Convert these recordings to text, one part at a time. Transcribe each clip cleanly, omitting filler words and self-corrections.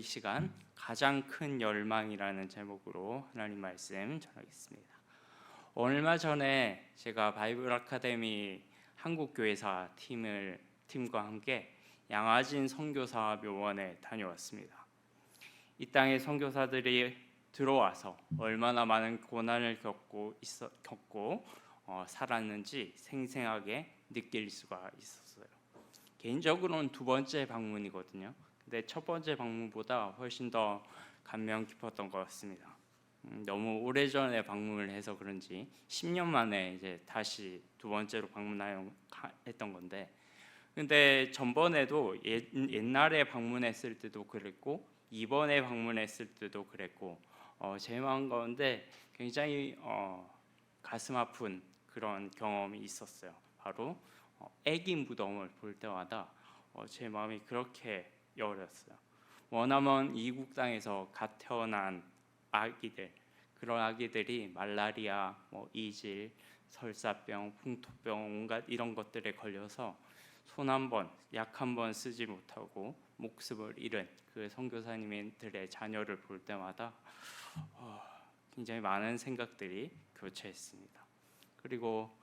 시간 가장 큰 열망이라는 제목으로 하나님 말씀 전하겠습니다. 얼마 전에 제가 바이블 아카데미 한국교회사 팀과 함께 양화진 선교사 묘원에 다녀왔습니다. 이 땅에 선교사들이 들어와서 얼마나 많은 고난을 겪고 살았는지 생생하게 느낄 수가 있었어요. 개인적으로는 두 번째 방문이거든요. 근데 첫 번째 방문보다 훨씬 더 감명 깊었던 것 같습니다. 너무 오래전에 방문을 해서 그런지 10년 만에 이제 다시 두 번째로 방문했던 건데, 근데 전번에도 옛날에 방문했을 때도 그랬고 이번에 방문했을 때도 그랬고 제 마음 가운데 굉장히 가슴 아픈 그런 경험이 있었어요. 바로 애기 무덤을 볼 때마다 제 마음이 그렇게 여렸어요. 머나먼 이국 땅에서 갓 태어난 아기들, 그런 아기들이 말라리아, 이질, 설사병, 풍토병 온갖 이런 것들에 걸려서 손 한 번, 약 한 번 쓰지 못하고 목숨을 잃은 그 선교사님들의 자녀를 볼 때마다 굉장히 많은 생각들이 교차했습니다. 그리고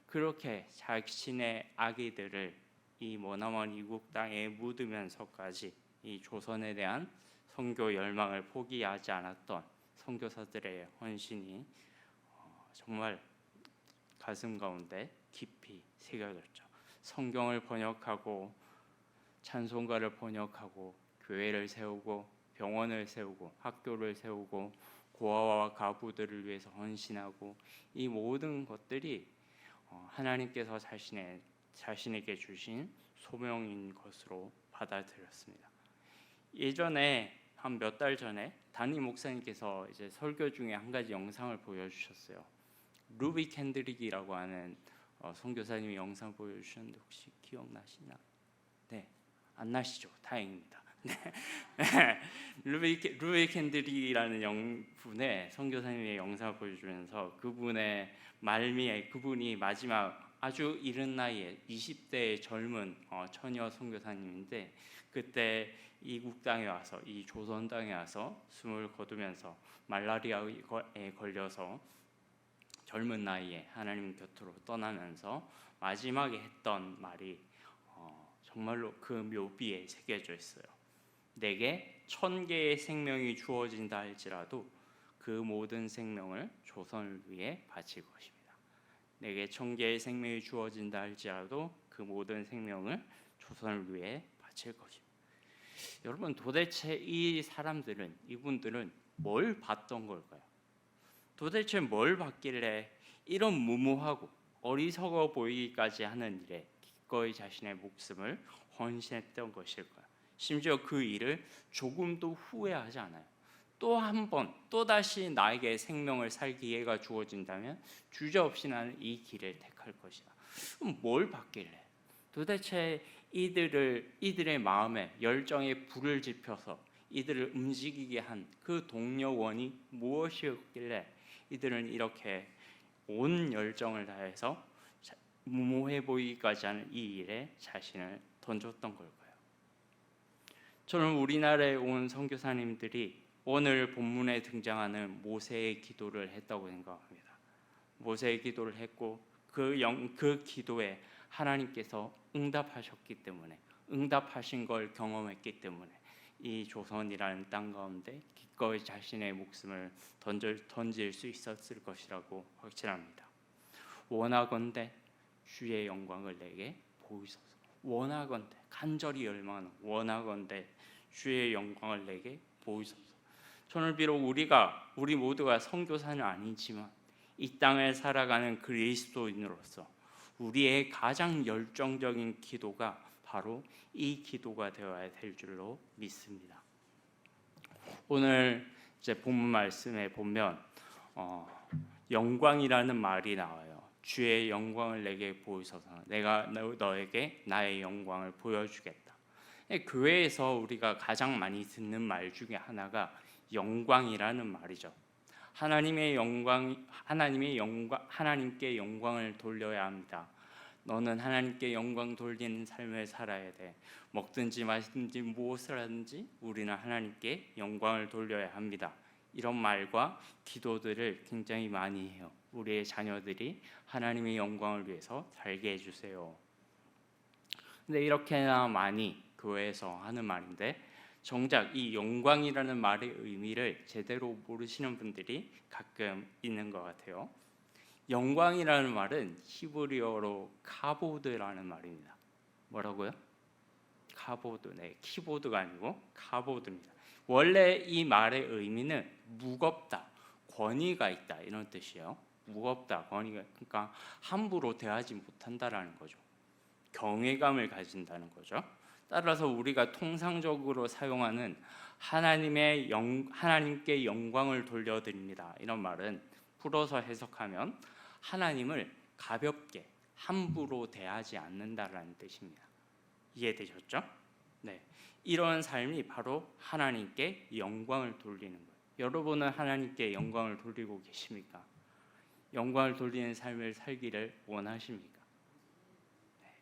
그렇게 자신의 아기들을 이 머나먼 이국 땅에 묻으면서까지 이 조선에 대한 선교 열망을 포기하지 않았던 선교사들의 헌신이 정말 가슴 가운데 깊이 새겨졌죠. 성경을 번역하고 찬송가를 번역하고 교회를 세우고 병원을 세우고 학교를 세우고 고아와 가부들을 위해서 헌신하고 이 모든 것들이 하나님께서 자신에게 주신 소명인 것으로 받아들였습니다. 예전에 한 몇 달 전에 담임 목사님께서 이제 설교 중에 한 가지 영상을 보여주셨어요. 루비 캔드릭이라고 하는 선교사님이 영상 보여주셨는데 혹시 기억나시나? 네, 안 나시죠? 다행입니다. 네. 루비 캔드릭이라는 분의 선교사님의 영상을 보여주면서 그분이 마지막 아주 이른 나이에 20대의 젊은 처녀 선교사님인데, 그때 이국 땅에 와서 이 조선 땅에 와서 숨을 거두면서 말라리아에 걸려서 젊은 나이에 하나님 곁으로 떠나면서 마지막에 했던 말이 정말로 그 묘비에 새겨져 있어요. 내게 1000개의 생명이 주어진다 할지라도 그 모든 생명을 조선을 위해 바칠 것입니다. 내게 1000개의 생명이 주어진다 할지라도 그 모든 생명을 조선을 위해 바칠 것입니다. 여러분, 도대체 이분들은 뭘 봤던 걸까요? 도대체 뭘 봤길래 이런 무모하고 어리석어 보이기까지 하는 일에 기꺼이 자신의 목숨을 헌신했던 것일까요? 심지어 그 일을 조금도 후회하지 않아요. 또 한 번, 또다시 나에게 생명을 살 기회가 주어진다면 주저없이 나는 이 길을 택할 것이다. 그럼 뭘 봤길래? 도대체 이들의 마음에 열정에 불을 지펴서 이들을 움직이게 한 그 동력원이 무엇이었길래 이들은 이렇게 온 열정을 다해서 무모해 보이기까지 하는 이 일에 자신을 던졌던 걸까요? 저는 우리나라에 온 선교사님들이 오늘 본문에 등장하는 모세의 기도를 했다고 생각합니다. 모세의 기도를 했고 그 기도에 하나님께서 응답하셨기 때문에, 응답하신 걸 경험했기 때문에 이 조선이라는 땅 가운데 기꺼이 자신의 목숨을 던질 수 있었을 것이라고 확신합니다. 원하건대 주의 영광을 내게 보이소서. 원하건대, 간절히 열망하는 원하건대 주의 영광을 내게 보이소서. 저는 비록 우리 모두가 선교사는 아니지만 이 땅을 살아가는 그리스도인으로서 우리의 가장 열정적인 기도가 바로 이 기도가 되어야 될 줄로 믿습니다. 오늘 이제 본문 말씀에 보면 영광이라는 말이 나와요. 주의 영광을 내게 보이소서. 내가 너에게 나의 영광을 보여주겠다. 교회에서 우리가 가장 많이 듣는 말 중에 하나가 영광이라는 말이죠. 하나님께 영광을 돌려야 합니다. 너는 하나님께 영광 돌리는 삶을 살아야 돼. 먹든지 마시든지 무엇을 하든지 우리는 하나님께 영광을 돌려야 합니다. 이런 말과 기도들을 굉장히 많이 해요. 우리의 자녀들이 하나님의 영광을 위해서 살게 해주세요. 근데 이렇게나 많이 교회에서 하는 말인데 정작 이 영광이라는 말의 의미를 제대로 모르시는 분들이 가끔 있는 것 같아요. 영광이라는 말은 히브리어로 카보드라는 말입니다. 뭐라고요? 카보드. 네, 키보드가 아니고 카보드입니다. 원래 이 말의 의미는 무겁다, 권위가 있다 이런 뜻이에요. 무겁다, 권위가, 그러니까 함부로 대하지 못한다라는 거죠. 경외감을 가진다는 거죠. 따라서 우리가 통상적으로 사용하는 하나님께 영광을 돌려드립니다. 이런 말은 풀어서 해석하면 하나님을 가볍게 함부로 대하지 않는다라는 뜻입니다. 이해되셨죠? 네, 이런 삶이 바로 하나님께 영광을 돌리는 거예요. 여러분은 하나님께 영광을 돌리고 계십니까? 영광을 돌리는 삶을 살기를 원하십니까? 네.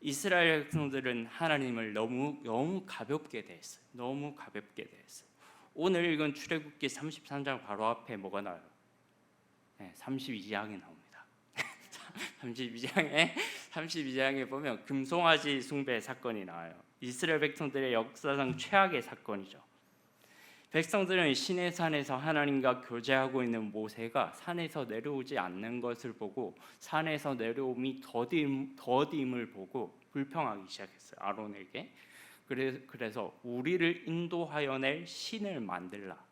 이스라엘 백성들은 하나님을 너무 가볍게 대했어요. 너무 가볍게 대했어요. 오늘 읽은 출애굽기 33장 바로 앞에 뭐가 나와요? 네, 32장이 나옵니다. 32장에 보면 금송아지 숭배 사건이 나와요. 이스라엘 백성들의 역사상 최악의 사건이죠. 백성들은 시내산에서 하나님과 교제하고 있는 모세가 산에서 내려오지 않는 것을 보고 산에서 내려옴이 더딤을 보고 불평하기 시작했어요. 아론에게. 그래서 우리를 인도하여 낼 신을 만들라.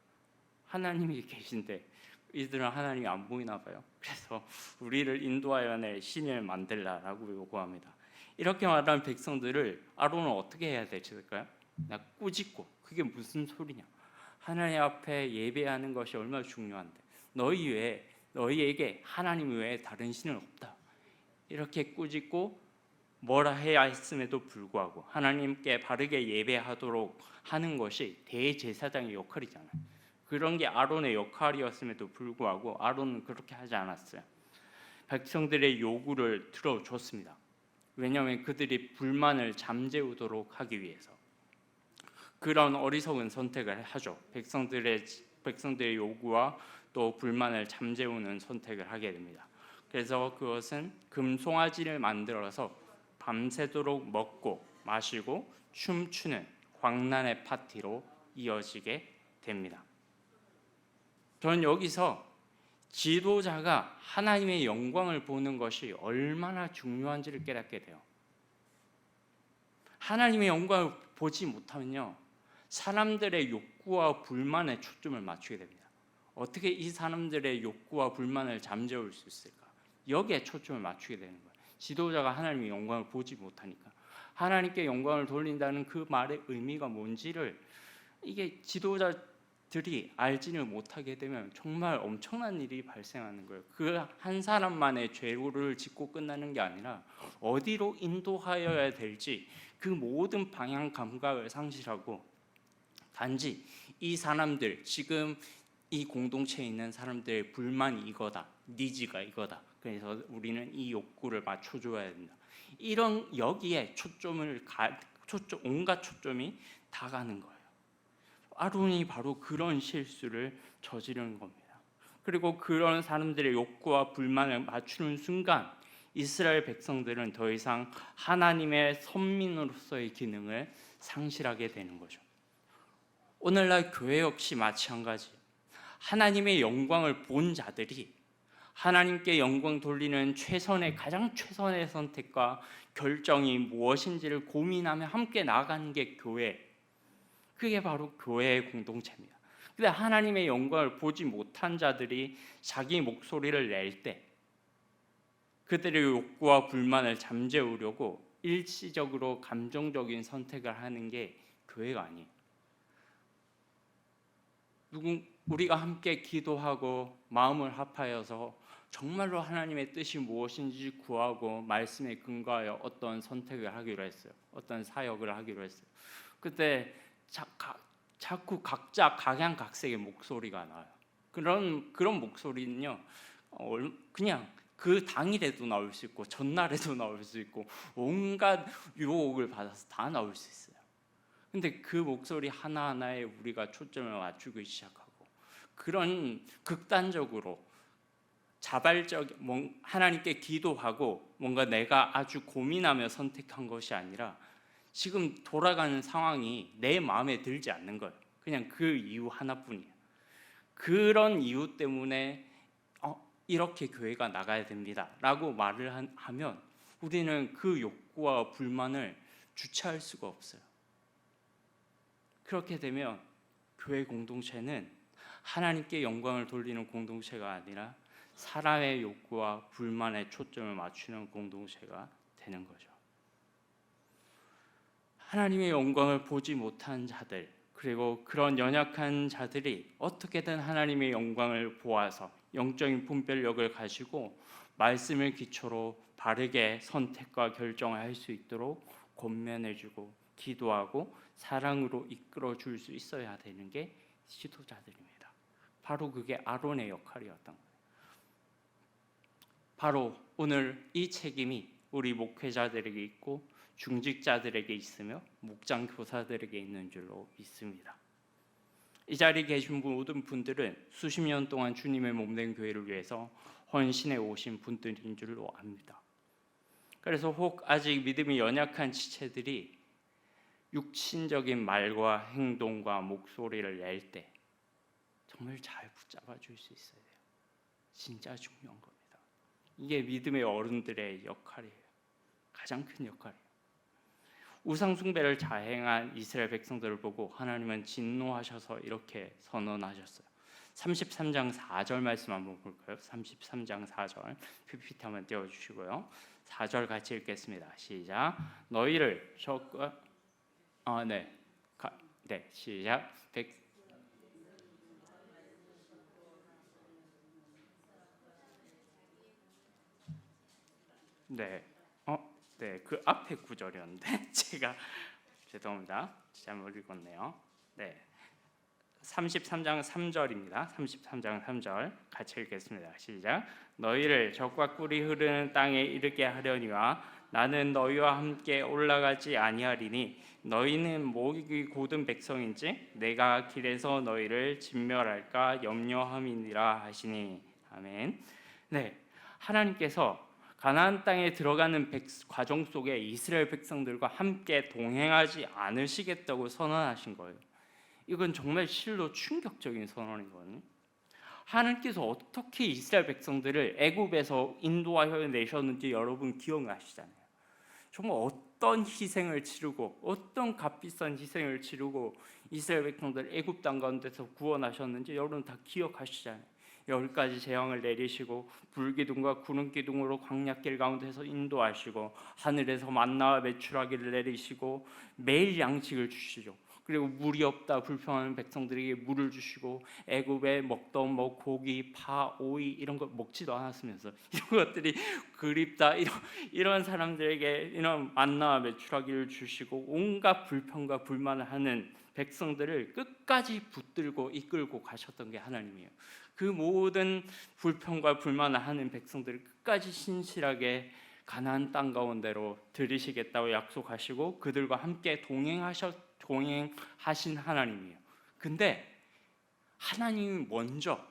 하나님이 계신데 이들은 하나님이 안 보이나 봐요. 그래서 우리를 인도하여 낼 신을 만들라라고 요구합니다. 이렇게 말하는 백성들을 아론은 어떻게 해야 될까요? 나 꾸짖고 그게 무슨 소리냐? 하나님 앞에 예배하는 것이 얼마나 중요한데 너희에게 하나님 외에 다른 신은 없다. 이렇게 꾸짖고 뭐라 해야 했음에도 불구하고 하나님께 바르게 예배하도록 하는 것이 대제사장의 역할이잖아요. 그런 게 아론의 역할이었음에도 불구하고 아론은 그렇게 하지 않았어요. 백성들의 요구를 들어줬습니다. 왜냐하면 그들이 불만을 잠재우도록 하기 위해서. 그런 어리석은 선택을 하죠. 백성들의 요구와 또 불만을 잠재우는 선택을 하게 됩니다. 그래서 그것은 금송아지를 만들어서 밤새도록 먹고 마시고 춤추는 광란의 파티로 이어지게 됩니다. 저는 여기서 지도자가 하나님의 영광을 보는 것이 얼마나 중요한지를 깨닫게 돼요. 하나님의 영광을 보지 못하면요, 사람들의 욕구와 불만에 초점을 맞추게 됩니다. 어떻게 이 사람들의 욕구와 불만을 잠재울 수 있을까? 여기에 초점을 맞추게 되는 거예요. 지도자가 하나님의 영광을 보지 못하니까. 하나님께 영광을 돌린다는 그 말의 의미가 뭔지를 이게 지도자들이 알지는 못하게 되면 정말 엄청난 일이 발생하는 거예요. 그 한 사람만의 죄를 짓고 끝나는 게 아니라 어디로 인도하여야 될지 그 모든 방향 감각을 상실하고 단지 이 사람들, 지금 이 공동체에 있는 사람들의 불만이 이거다, 니즈가 이거다. 그래서 우리는 이 욕구를 맞춰줘야 된다. 이런 여기에 온갖 초점이 다 가는 거예요. 아론이 바로 그런 실수를 저지르는 겁니다. 그리고 그런 사람들의 욕구와 불만을 맞추는 순간 이스라엘 백성들은 더 이상 하나님의 선민으로서의 기능을 상실하게 되는 거죠. 오늘날 교회 역시 마찬가지. 하나님의 영광을 본 자들이 하나님께 영광 돌리는 가장 최선의 선택과 결정이 무엇인지를 고민하며 함께 나아가는 게 교회. 그게 바로 교회의 공동체입니다. 근데 하나님의 영광을 보지 못한 자들이 자기 목소리를 낼 때 그들의 욕구와 불만을 잠재우려고 일시적으로 감정적인 선택을 하는 게 교회가 아니에요. 우리가 함께 기도하고 마음을 합하여서 정말로 하나님의 뜻이 무엇인지 구하고 말씀에 근거하여 어떤 선택을 하기로 했어요. 어떤 사역을 하기로 했어요. 그때 자꾸 각자 각양각색의 목소리가 나와요. 그런 목소리는요, 그냥 그 당일에도 나올 수 있고 전날에도 나올 수 있고 온갖 유혹을 받아서 다 나올 수 있어요. 근데 그 목소리 하나하나에 우리가 초점을 맞추기 시작하고 그런 극단적으로 자발적 하나님께 기도하고 뭔가 내가 아주 고민하며 선택한 것이 아니라 지금 돌아가는 상황이 내 마음에 들지 않는 거예요. 그냥 그 이유 하나뿐이에요. 그런 이유 때문에 이렇게 교회가 나가야 됩니다 라고 말을 하면 우리는 그 욕구와 불만을 주체할 수가 없어요. 그렇게 되면 교회 공동체는 하나님께 영광을 돌리는 공동체가 아니라 사람의 욕구와 불만에 초점을 맞추는 공동체가 되는 거죠. 하나님의 영광을 보지 못한 자들, 그리고 그런 연약한 자들이 어떻게든 하나님의 영광을 보아서 영적인 분별력을 가지고 말씀을 기초로 바르게 선택과 결정을 할 수 있도록 권면해주고 기도하고 사랑으로 이끌어 줄 수 있어야 되는 게 지도자들입니다. 바로 그게 아론의 역할이었던 거예요. 바로 오늘 이 책임이 우리 목회자들에게 있고 중직자들에게 있으며 목장 교사들에게 있는 줄로 믿습니다. 이 자리에 계신 모든 분들은 수십 년 동안 주님의 몸된 교회를 위해서 헌신해 오신 분들인 줄로 압니다. 그래서 혹 아직 믿음이 연약한 지체들이 육신적인 말과 행동과 목소리를 낼 때 정말 잘 붙잡아 줄 수 있어야 돼요. 진짜 중요한 겁니다. 이게 믿음의 어른들의 역할이에요. 가장 큰 역할이에요. 우상 숭배를 자행한 이스라엘 백성들을 보고 하나님은 진노하셔서 이렇게 선언하셨어요. 33장 4절 말씀 한번 볼까요? 33장 4절 PPT 한번 띄워주시고요. 4절 같이 읽겠습니다. 시작. 너희를 적과 시작. 그 앞에 구절이었는데 제가 죄송합니다. 잘못 읽었네요. 33장 3절입니다. 33장 3절 같이 읽겠습니다. 시작. 너희를 적과 꿀이 흐르는 땅에 이르게 하려니와 나는 너희와 함께 올라가지 아니하리니 너희는 목이 곧은 백성인지 내가 길에서 너희를 진멸할까 염려함이니라 하시니. 아멘. 하나님께서 가나안 땅에 들어가는 과정 속에 이스라엘 백성들과 함께 동행하지 않으시겠다고 선언하신 거예요. 이건 정말 실로 충격적인 선언이거든요. 하나님께서 어떻게 이스라엘 백성들을 애굽에서 인도하여 내셨는지 여러분 기억나시잖아요. 정말 어떤 희생을 치르고 어떤 값비싼 희생을 치르고 이스라엘 백성들 애굽 땅 가운데서 구원하셨는지 여러분 다 기억하시잖아요. 10가지 재앙을 내리시고 불기둥과 구름기둥으로 광야길 가운데서 인도하시고 하늘에서 만나와 메추라기를 내리시고 매일 양식을 주시죠. 그리고 물이 없다 불평하는 백성들에게 물을 주시고 애굽에 먹던 고기, 파, 오이 이런 거 먹지도 않았으면서 이런 것들이 그립다 이런 사람들에게 이런 만나와 메추라기를 주시고 온갖 불평과 불만을 하는 백성들을 끝까지 붙들고 이끌고 가셨던 게 하나님이에요. 그 모든 불평과 불만을 하는 백성들을 끝까지 신실하게 가나안 땅 가운데로 들이시겠다고 약속하시고 그들과 함께 동행하신 하나님이에요. 근데 하나님이 먼저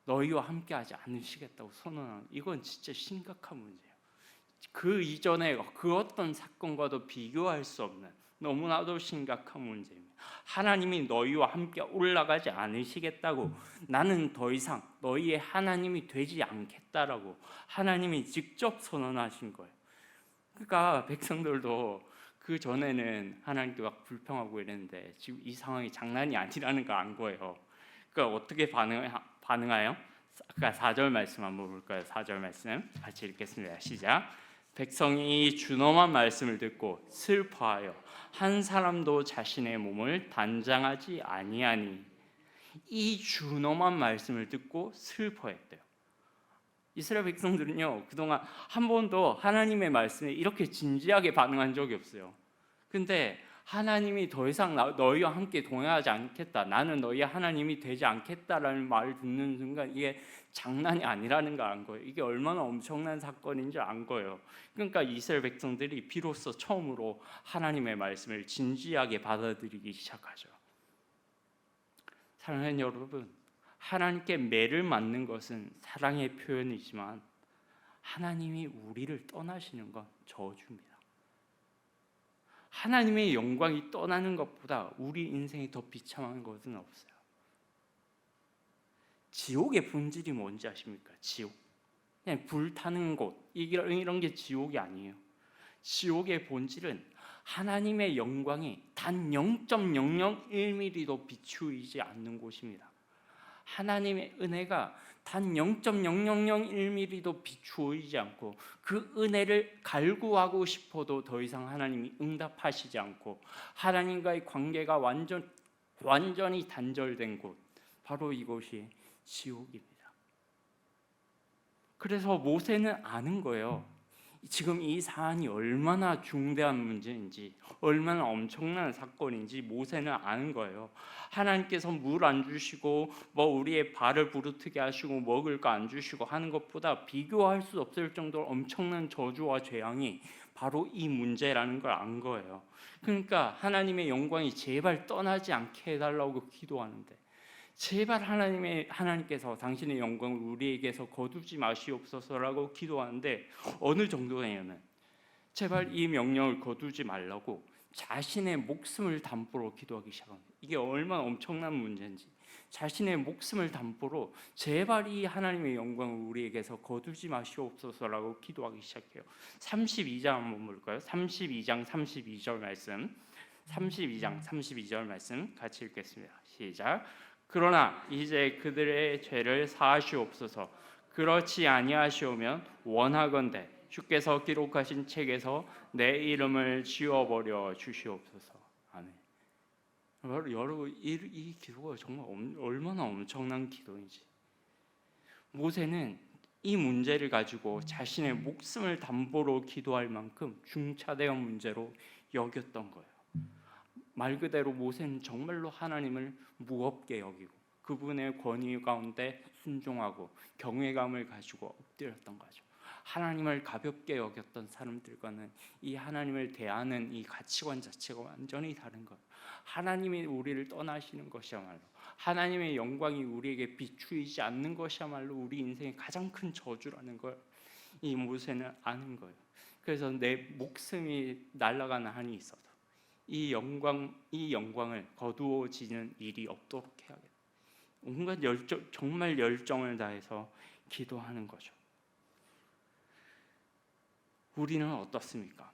너희와 함께하지 않으시겠다고 선언하는 이건 진짜 심각한 문제예요. 그 이전에 그 어떤 사건과도 비교할 수 없는 너무나도 심각한 문제입니다. 하나님이 너희와 함께 올라가지 않으시겠다고 나는 더 이상 너희의 하나님이 되지 않겠다라고 하나님이 직접 선언하신 거예요. 그러니까 백성들도 그 전에는 하나님께 막 불평하고 이랬는데 지금 이 상황이 장난이 아니라는 걸 안 거예요. 그러니까 어떻게 반응해요? 아까 4절 말씀 한번 볼까요? 4절 말씀 같이 읽겠습니다. 시작. 백성이 준엄한 말씀을 듣고 슬퍼하여 한 사람도 자신의 몸을 단장하지 아니하니. 이 준엄한 말씀을 듣고 슬퍼했대요. 이스라엘 백성들은요 그동안 한 번도 하나님의 말씀에 이렇게 진지하게 반응한 적이 없어요. 근데 하나님이 더 이상 너희와 함께 동행하지 않겠다, 나는 너희의 하나님이 되지 않겠다라는 말을 듣는 순간 이게 장난이 아니라는 걸 안 거예요. 이게 얼마나 엄청난 사건인지 안 거예요. 그러니까 이스라엘 백성들이 비로소 처음으로 하나님의 말씀을 진지하게 받아들이기 시작하죠. 사랑하는 여러분, 하나님께 매를 맞는 것은 사랑의 표현이지만 하나님이 우리를 떠나시는 건 저주입니다. 하나님의 영광이 떠나는 것보다 우리 인생이 더 비참한 것은 없어요. 지옥의 본질이 뭔지 아십니까? 지옥. 그냥 불타는 곳, 이런 게 지옥이 아니에요. 지옥의 본질은 하나님의 영광이 단 0.001mm도 비추이지 않는 곳입니다. 하나님의 은혜가 단 0.0001mm도 비추이지 않고 그 은혜를 갈구하고 싶어도 더 이상 하나님이 응답하시지 않고 하나님과의 관계가 완전히 단절된 곳, 바로 이곳이 지옥입니다. 그래서 모세는 아는 거예요. 지금 이 사안이 얼마나 중대한 문제인지, 얼마나 엄청난 사건인지 모세는 아는 거예요. 하나님께서 물 안 주시고 우리의 발을 부르트게 하시고 먹을 거 안 주시고 하는 것보다 비교할 수 없을 정도로 엄청난 저주와 재앙이 바로 이 문제라는 걸 안 거예요. 그러니까 하나님의 영광이 제발 떠나지 않게 해달라고 기도하는데, 제발 하나님께서 당신의 영광을 우리에게서 거두지 마시옵소서라고 기도하는데, 어느 정도냐면 제발 이 명령을 거두지 말라고 자신의 목숨을 담보로 기도하기 시작합니다. 이게 얼마나 엄청난 문제인지, 자신의 목숨을 담보로 제발 이 하나님의 영광을 우리에게서 거두지 마시옵소서라고 기도하기 시작해요. 32장 한번 볼까요? 32장 32절 말씀, 32장 32절 말씀 같이 읽겠습니다. 시작. 그러나 이제 그들의 죄를 사하시옵소서. 그렇지 아니하시오면 원하건대 주께서 기록하신 책에서 내 이름을 지워버려 주시옵소서. 아멘. 여러분, 이 기도가 정말 얼마나 엄청난 기도인지. 모세는 이 문제를 가지고 자신의 목숨을 담보로 기도할 만큼 중차대한 문제로 여겼던 거예요. 말 그대로 모세는 정말로 하나님을 무겁게 여기고 그분의 권위 가운데 순종하고 경외감을 가지고 엎드렸던 거죠. 하나님을 가볍게 여겼던 사람들과는 이 하나님을 대하는 이 가치관 자체가 완전히 다른 거예요. 하나님이 우리를 떠나시는 것이야말로, 하나님의 영광이 우리에게 비추이지 않는 것이야말로 우리 인생의 가장 큰 저주라는 걸 이 모세는 아는 거예요. 그래서 내 목숨이 날아가는 한이 있어도 이 영광을 거두어지는 일이 없도록 해야겠다. 온갖 정말 열정을 다해서 기도하는 거죠. 우리는 어떻습니까?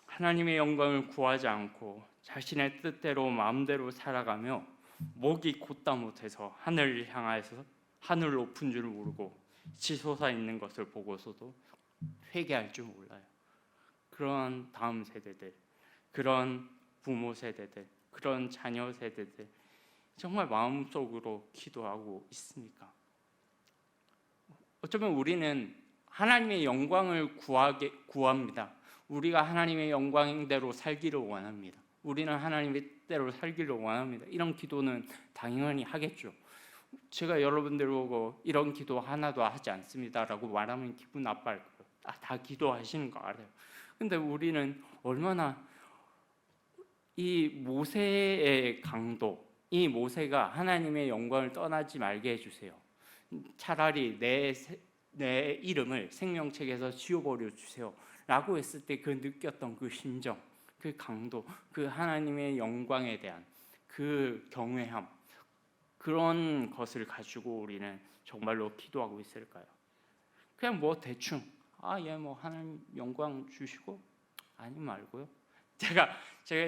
하나님의 영광을 구하지 않고 자신의 뜻대로 마음대로 살아가며 목이 곧다 못해서 하늘을 향해서 하늘 높은 줄 모르고 치솟아 있는 것을 보고서도 회개할 줄 몰라요. 그런 다음 세대들, 그런 부모 세대들, 그런 자녀 세대들 정말 마음속으로 기도하고 있습니까? 어쩌면 우리는 하나님의 영광을 구합니다. 우리가 하나님의 영광대로 살기를 원합니다. 우리는 하나님의 뜻대로 살기를 원합니다. 이런 기도는 당연히 하겠죠. 제가 여러분들 보고 이런 기도 하나도 하지 않습니다라고 말하면 기분 나빠할 거예요. 다 기도하시는 거 알아요. 근데 우리는 얼마나 이 모세의 강도, 이 모세가 하나님의 영광을 떠나지 말게 해주세요, 차라리 내 이름을 생명책에서 지워버려 주세요 라고 했을 때 그 느꼈던 그 심정, 그 강도, 그 하나님의 영광에 대한 그 경외함, 그런 것을 가지고 우리는 정말로 기도하고 있을까요? 그냥 대충 하나님 영광 주시고 아니 말고요. 제가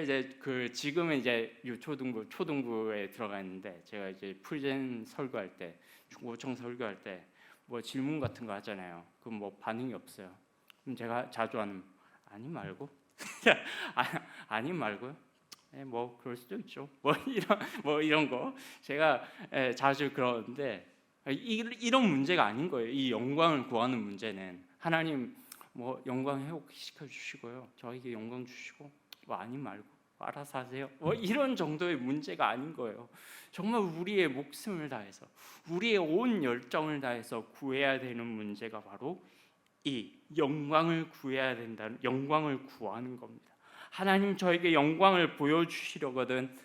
이제 지금은 이제 초등부에 들어가 있는데, 제가 이제 프리젠 설교할 때, 중고청 설교할 때 질문 같은 거 하잖아요. 그럼 반응이 없어요. 그럼 제가 자주 하는 아니 말고 아니 말고요. 그럴 수도 있죠. 이런 거 제가 자주 그러는데, 이런 문제가 아닌 거예요. 이 영광을 구하는 문제는 하나님 영광 회복시켜 주시고요, 저에게 영광 주시고 아니 말고 알아서 하세요. 뭐 이런 정도의 문제가 아닌 거예요. 정말 우리의 목숨을 다해서, 우리의 온 열정을 다해서 구해야 되는 문제가 바로 이 영광을 구해야 된다는, 영광을 구하는 겁니다. 하나님 저에게 영광을 보여주시려거든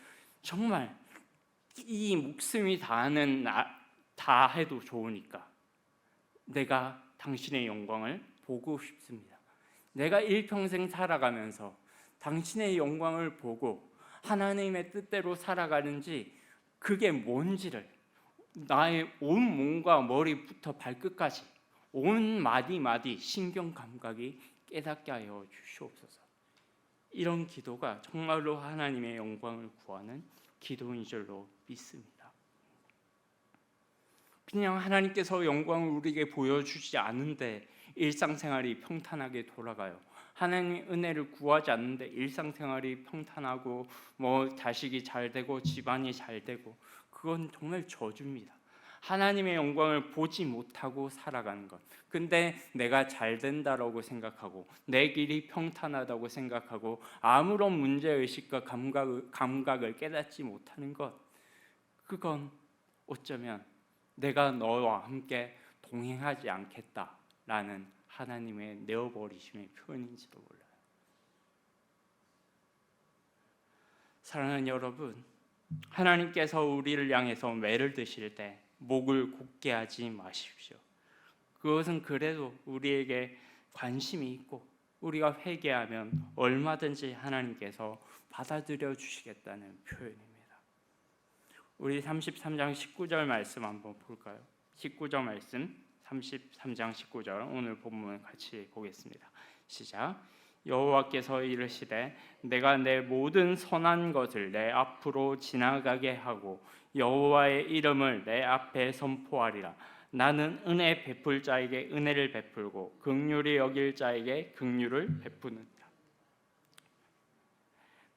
정말 이 목숨이 다 해도 좋으니까 내가 당신의 영광을 보고 싶습니다. 내가 일평생 살아가면서 당신의 영광을 보고 하나님의 뜻대로 살아가는지, 그게 뭔지를 나의 온 몸과 머리부터 발끝까지 온 마디마디 신경 감각이 깨닫게 하여 주시옵소서. 이런 기도가 정말로 하나님의 영광을 구하는 기도인 줄로 믿습니다. 그냥 하나님께서 영광을 우리에게 보여주지 않은데 일상생활이 평탄하게 돌아가요. 하나님의 은혜를 구하지 않는데 일상생활이 평탄하고 자식이 잘 되고 집안이 잘 되고, 그건 정말 저주입니다. 하나님의 영광을 보지 못하고 살아가는 것. 근데 내가 잘 된다라고 생각하고 내 길이 평탄하다고 생각하고 아무런 문제의식과 감각을 깨닫지 못하는 것, 그건 어쩌면 내가 너와 함께 동행하지 않겠다라는 하나님의 내어버리심의 표현인지도 몰라요. 사랑하는 여러분, 하나님께서 우리를 향해서 매를 드실 때 목을 굳게 하지 마십시오. 그것은 그래도 우리에게 관심이 있고 우리가 회개하면 얼마든지 하나님께서 받아들여 주시겠다는 표현입니다. 우리 33장 19절 말씀 한번 볼까요? 19절 말씀, 33장 19절 오늘 본문 같이 보겠습니다. 시작. 여호와께서 이르시되 내가 내 모든 선한 것을 내 앞으로 지나가게 하고 여호와의 이름을 내 앞에 선포하리라. 나는 은혜 베풀 자에게 은혜를 베풀고 긍휼히 여길 자에게 긍휼을 베푸느니라.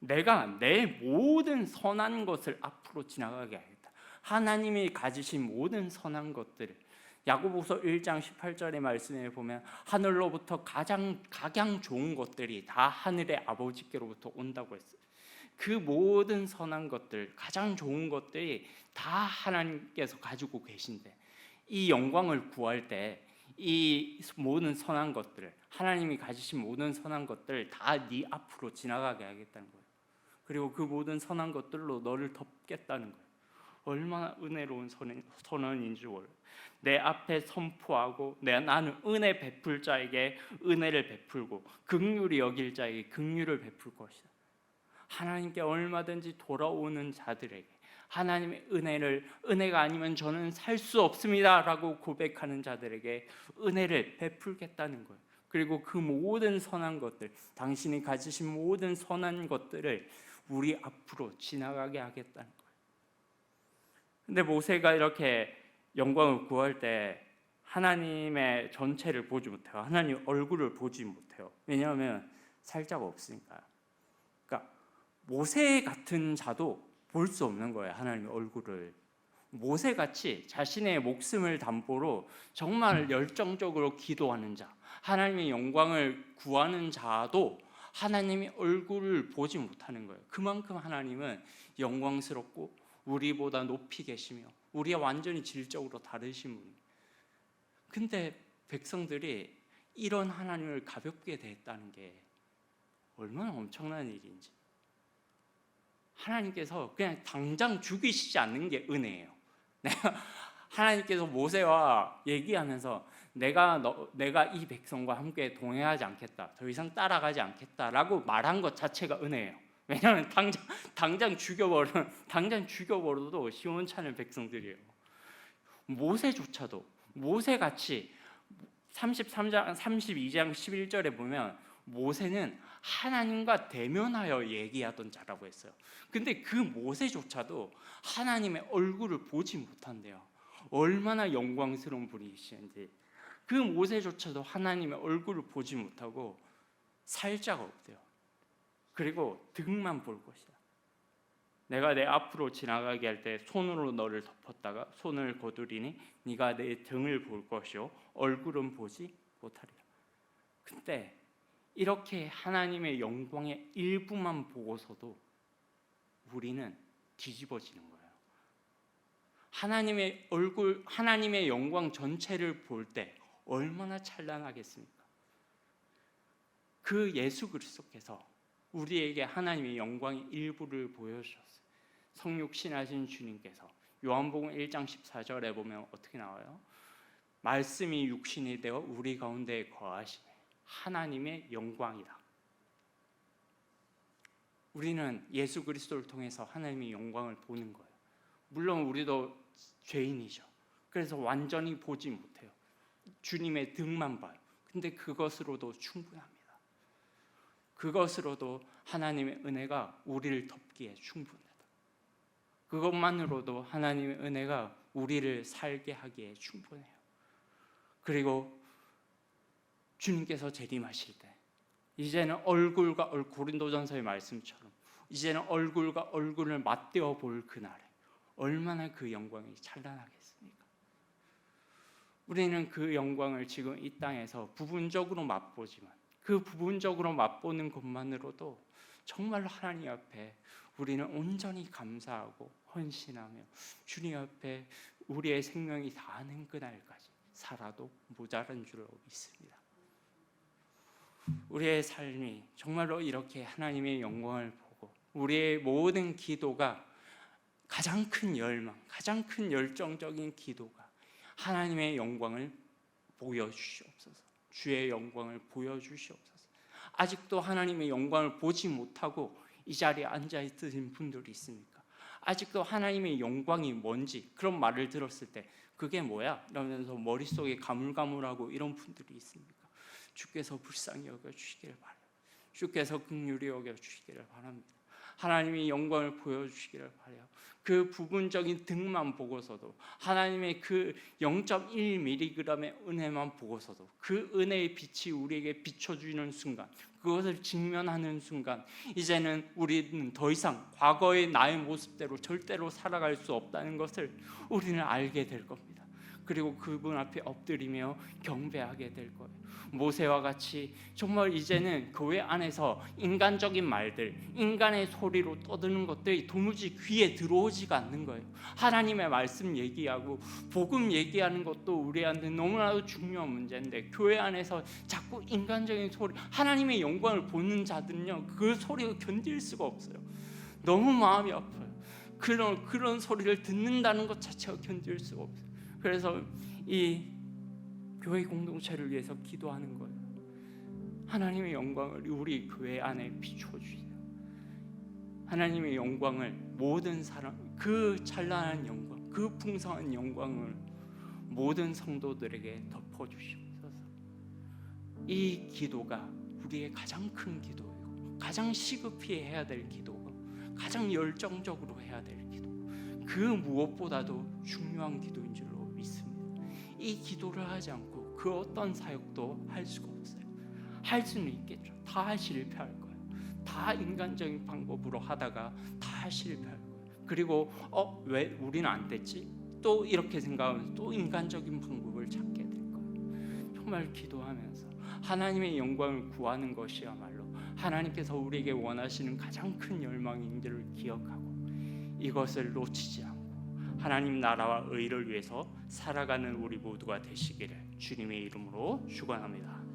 내가 내 모든 선한 것을 앞으로 지나가게 하겠다. 하나님이 가지신 모든 선한 것들을, 야고보서 1장 18절의 말씀에 보면 하늘로부터 가장 좋은 것들이 다 하늘의 아버지께로부터 온다고 했어요. 그 모든 선한 것들, 가장 좋은 것들이 다 하나님께서 가지고 계신데, 이 영광을 구할 때 이 모든 선한 것들을, 하나님이 가지신 모든 선한 것들을 다 네 앞으로 지나가게 하겠다는 거예요. 그리고 그 모든 선한 것들로 너를 덮겠다는 거예요. 얼마나 은혜로운 선언인지 몰라요. 내 앞에 선포하고 나는 은혜 베풀 자에게 은혜를 베풀고 긍휼히 여길 자에게 긍휼을 베풀 것이다. 하나님께 얼마든지 돌아오는 자들에게, 하나님의 은혜가 아니면 저는 살 수 없습니다 라고 고백하는 자들에게 은혜를 베풀겠다는 거예요. 그리고 그 모든 선한 것들, 당신이 가지신 모든 선한 것들을 우리 앞으로 지나가게 하겠다는 거예요. 근데 모세가 이렇게 영광을 구할 때 하나님의 전체를 보지 못해요. 하나님 얼굴을 보지 못해요. 왜냐하면 살자가 없으니까요. 그러니까 모세 같은 자도 볼 수 없는 거예요. 하나님의 얼굴을. 모세같이 자신의 목숨을 담보로 정말 열정적으로 기도하는 자, 하나님의 영광을 구하는 자도 하나님의 얼굴을 보지 못하는 거예요. 그만큼 하나님은 영광스럽고 우리보다 높이 계시며 우리와 완전히 질적으로 다르신 분이에요. 근데 백성들이 이런 하나님을 가볍게 대했다는 게 얼마나 엄청난 일인지. 하나님께서 그냥 당장 죽이시지 않는 게 은혜예요. 하나님께서 모세와 얘기하면서 내가 이 백성과 함께 동행하지 않겠다, 더 이상 따라가지 않겠다라고 말한 것 자체가 은혜예요. 왜냐하면 당장 죽여버려도 시원찮은 백성들이에요. 모세같이 32장 11절에 보면 모세는 하나님과 대면하여 얘기하던 자라고 했어요. 근데 그 모세조차도 하나님의 얼굴을 보지 못한대요. 얼마나 영광스러운 분이신지. 그 모세조차도 하나님의 얼굴을 보지 못하고 살 자가 없대요. 그리고 등만 볼 것이다. 내가 내 앞으로 지나가게 할 때 손으로 너를 덮었다가 손을 거두리니 네가 내 등을 볼 것이요 얼굴은 보지 못하리라. 근데 이렇게 하나님의 영광의 일부만 보고서도 우리는 뒤집어지는 거예요. 하나님의 얼굴, 하나님의 영광 전체를 볼 때 얼마나 찬란하겠습니까? 그 예수 그리스도께서 우리에게 하나님의 영광의 일부를 보여주셨어요. 성육신하신 주님께서 요한복음 1장 14절에 보면 어떻게 나와요? 말씀이 육신이 되어 우리 가운데 거하시네. 하나님의 영광이다. 우리는 예수 그리스도를 통해서 하나님의 영광을 보는 거예요. 물론 우리도 죄인이죠. 그래서 완전히 보지 못해요. 주님의 등만 봐요. 근데 그것으로도 충분합니다. 그것으로도 하나님의 은혜가 우리를 덮기에 충분하다. 그것만으로도 하나님의 은혜가 우리를 살게 하기에 충분해요. 그리고 주님께서 재림하실 때 이제는 얼굴과 고린도전서의 말씀처럼 이제는 얼굴과 얼굴을 맞대어 볼 그날에 얼마나 그 영광이 찬란하겠습니까? 우리는 그 영광을 지금 이 땅에서 부분적으로 맛보지만 그 부분적으로 맛보는 것만으로도 정말로 하나님 앞에 우리는 온전히 감사하고 헌신하며 주님 앞에 우리의 생명이 다하는 그날까지 살아도 모자란 줄로 믿습니다. 우리의 삶이 정말로 이렇게 하나님의 영광을 보고 우리의 모든 기도가 가장 큰 열망, 가장 큰 열정적인 기도가 하나님의 영광을 보여주시옵소서. 주의 영광을 보여주시옵소서. 아직도 하나님의 영광을 보지 못하고 이 자리에 앉아있으신 분들이 있습니까? 아직도 하나님의 영광이 뭔지 그런 말을 들었을 때 그게 뭐야? 이러면서 머릿속에 가물가물하고 이런 분들이 있습니까? 주께서 불쌍히 여겨주시기를 바라요. 주께서 긍휼히 여겨주시기를 바랍니다. 하나님의 영광을 보여주시기를 바라요. 그 부분적인 등만 보고서도 하나님의 그 0.1mg의 은혜만 보고서도 그 은혜의 빛이 우리에게 비춰주는 순간, 그것을 직면하는 순간 이제는 우리는 더 이상 과거의 나의 모습대로 절대로 살아갈 수 없다는 것을 우리는 알게 될 겁니다. 그리고 그분 앞에 엎드리며 경배하게 될 거예요. 모세와 같이 정말 이제는 교회 안에서 인간적인 말들, 인간의 소리로 떠드는 것들이 도무지 귀에 들어오지가 않는 거예요. 하나님의 말씀 얘기하고 복음 얘기하는 것도 우리한테 너무나도 중요한 문제인데 교회 안에서 자꾸 인간적인 소리, 하나님의 영광을 보는 자들은요 그 소리를 견딜 수가 없어요. 너무 마음이 아파요. 그런 소리를 듣는다는 것 자체가 견딜 수가 없어요. 그래서 이 교회 공동체를 위해서 기도하는 거예요. 하나님의 영광을 우리 교회 안에 비춰주세요. 하나님의 영광을 모든 사람, 그 찬란한 영광, 그 풍성한 영광을 모든 성도들에게 덮어주시옵소서. 이 기도가 우리의 가장 큰 기도이고 가장 시급히 해야 될 기도고 가장 열정적으로 해야 될 기도, 그 무엇보다도 중요한 기도인 줄로 믿습니다. 이 기도를 하지 않고 그 어떤 사역도 할 수가 없어요. 할 수는 있겠죠. 다 실패할 거예요. 다 인간적인 방법으로 하다가 다 실패할 거예요. 그리고 왜 우리는 안 됐지? 또 이렇게 생각하면서 또 인간적인 방법을 찾게 될 거예요. 정말 기도하면서 하나님의 영광을 구하는 것이야말로 하나님께서 우리에게 원하시는 가장 큰 열망인 줄을 기억하고 이것을 놓치지 않고 하나님 나라와 의를 위해서 살아가는 우리 모두가 되시기를 주님의 이름으로 축원합니다.